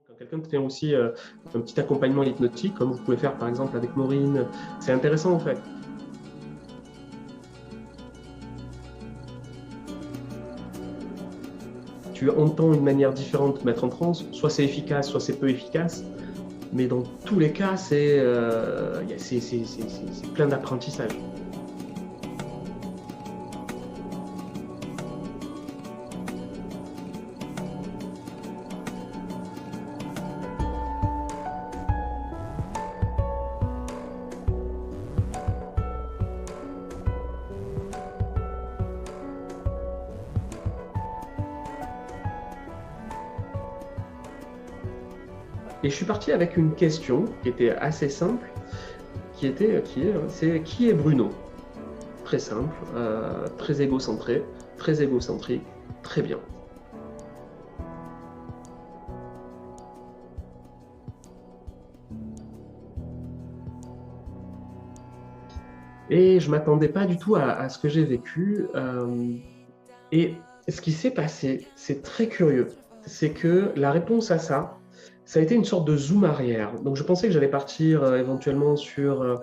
Quand quelqu'un te fait aussi un petit accompagnement hypnotique, comme vous pouvez faire par exemple avec Maureen, c'est intéressant en fait. Tu entends une manière différente de te mettre en transe, soit c'est efficace, soit c'est peu efficace, mais dans tous les cas, c'est plein d'apprentissage. Et je suis parti avec une question qui était assez simple, c'est qui est Bruno? Très simple, très égocentré, très égocentrique, très bien. Et je ne m'attendais pas du tout à ce que j'ai vécu. Et ce qui s'est passé, c'est très curieux. C'est que la réponse à ça a été une sorte de zoom arrière. Donc je pensais que j'allais partir éventuellement sur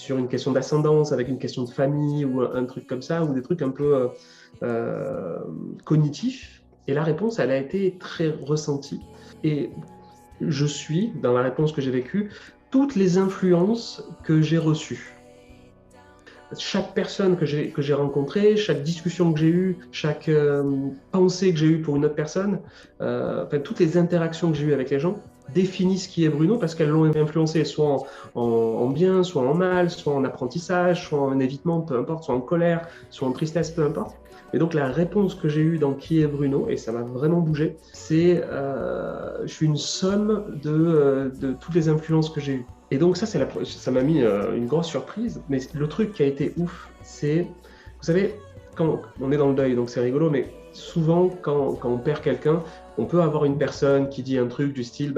une question d'ascendance, avec une question de famille ou un truc comme ça, ou des trucs un peu cognitifs. Et la réponse, elle a été très ressentie. Et je suis, dans la réponse que j'ai vécue, toutes les influences que j'ai reçues. Chaque personne que j'ai rencontrée, chaque discussion que j'ai eue, chaque pensée que j'ai eue pour une autre personne, toutes les interactions que j'ai eues avec les gens définissent qui est Bruno parce qu'elles l'ont influencé soit en bien, soit en mal, soit en apprentissage, soit en évitement, peu importe, soit en colère, soit en tristesse, peu importe. Et donc la réponse que j'ai eue dans qui est Bruno, et ça m'a vraiment bougé, c'est je suis une somme de toutes les influences que j'ai eues. Et donc ça m'a mis une grosse surprise, mais le truc qui a été ouf, c'est, vous savez, quand on est dans le deuil, donc c'est rigolo, mais souvent quand on perd quelqu'un, on peut avoir une personne qui dit un truc du style,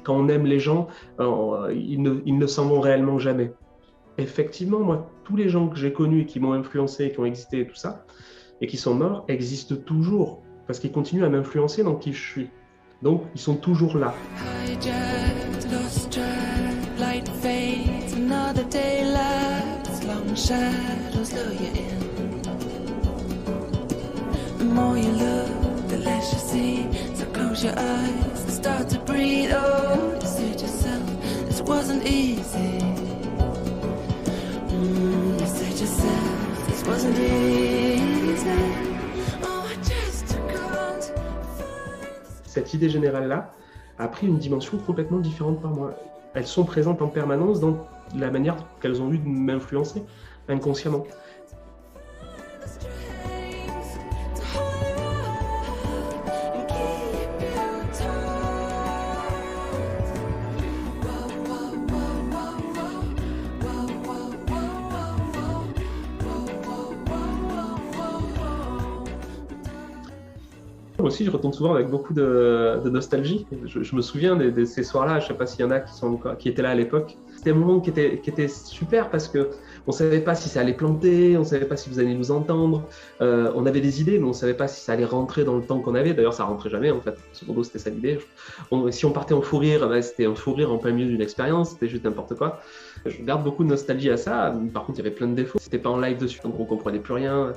quand on aime les gens, ils ne s'en vont réellement jamais. Effectivement, moi, tous les gens que j'ai connus et qui m'ont influencé, qui ont existé et tout ça, et qui sont morts, existent toujours, parce qu'ils continuent à m'influencer dans qui je suis. Donc, ils sont toujours là. Light fades, another day lasts, long shadows lure you in. The more you look, the less you see. So close your eyes and start to breathe. Oh, you said yourself, this wasn't easy. You said yourself, this wasn't easy. Oh, I just can't find. Cette idée générale-là a pris une dimension complètement différente par moi. Elles sont présentes en permanence dans la manière qu'elles ont eu de m'influencer inconsciemment. Aussi, je retourne souvent avec beaucoup de nostalgie. Je me souviens de ces soirs-là, je ne sais pas s'il y en a qui étaient là à l'époque. C'était un moment qui était super parce qu'on ne savait pas si ça allait planter, on ne savait pas si vous alliez nous entendre. On avait des idées, mais on ne savait pas si ça allait rentrer dans le temps qu'on avait. D'ailleurs, ça ne rentrait jamais en fait. Secondo, c'était ça l'idée. Si on partait en fou rire, c'était un fou rire en plein milieu d'une expérience, c'était juste n'importe quoi. Je garde beaucoup de nostalgie à ça. Par contre, il y avait plein de défauts. C'était pas en live dessus, donc on ne comprenait plus rien.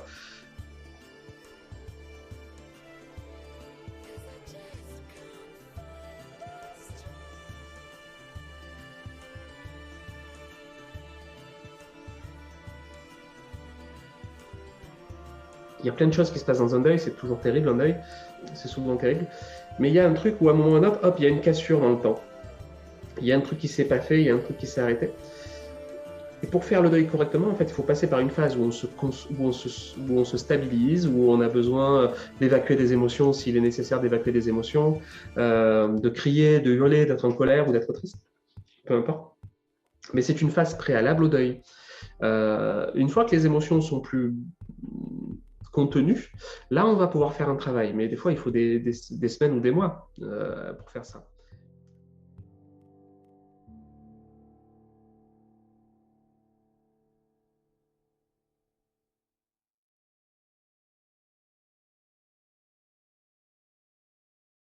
Il y a plein de choses qui se passent dans un deuil, c'est toujours terrible un deuil, c'est souvent terrible. Mais il y a un truc où à un moment ou à un autre, hop, il y a une cassure dans le temps. Il y a un truc qui s'est pas fait, il y a un truc qui s'est arrêté. Et pour faire le deuil correctement, en fait, il faut passer par une phase où on se stabilise, où on a besoin d'évacuer des émotions s'il est nécessaire d'évacuer des émotions, de crier, de hurler, d'être en colère ou d'être triste, peu importe. Mais c'est une phase préalable au deuil. Une fois que les émotions sont plus contenues, là, on va pouvoir faire un travail. Mais des fois, il faut des semaines ou des mois pour faire ça.